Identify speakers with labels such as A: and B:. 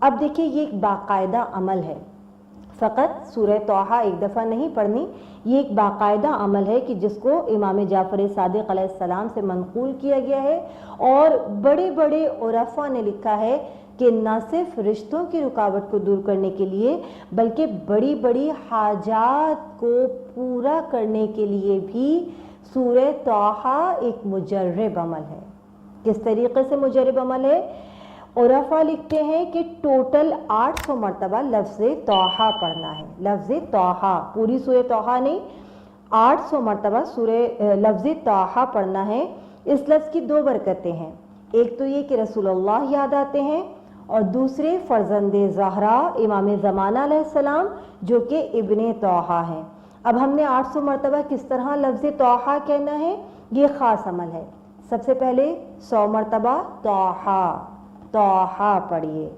A: अब देखिए ये एक बाकायदा अमल है, फ़कत सूरह तौहा एक दफ़ा नहीं पढ़नी, ये एक बाकायदा अमल है कि जिसको इमाम जाफ़र सादिक़ अलैहिस्सलाम से मनक़ूल किया गया है। और बड़े बड़े उलमा ने लिखा है कि न सिर्फ रिश्तों की रुकावट को दूर करने के लिए बल्कि बड़ी बड़ी हाजात को पूरा करने के लिए भी सूरह तौहा एक मुजर्रब अमल है। किस तरीके से मुजर्रब अमल है? उलमा लिखते हैं कि टोटल 800 मरतबा लफ्ज़ तौहा पढ़ना है। लफ्ज़ तौहा, पूरी सूरह तौहा नहीं, 800 मरतबा सूरह लफ्ज़ तौहा पढ़ना है। इस लफ्ज़ की दो बरकतें हैं, एक तो ये कि रसूलुल्लाह याद आते हैं और दूसरे फ़र्जंदे ज़हरा इमाम ज़माना अलैहिस्सलाम जो कि इब्ने तौहा हैं। अब हमने 800 मरतबा किस तरह लफ्ज़ तौहा कहना है, ये ख़ास अमल है। सबसे पहले 100 मरतबा तौहा तौहा पढ़िए।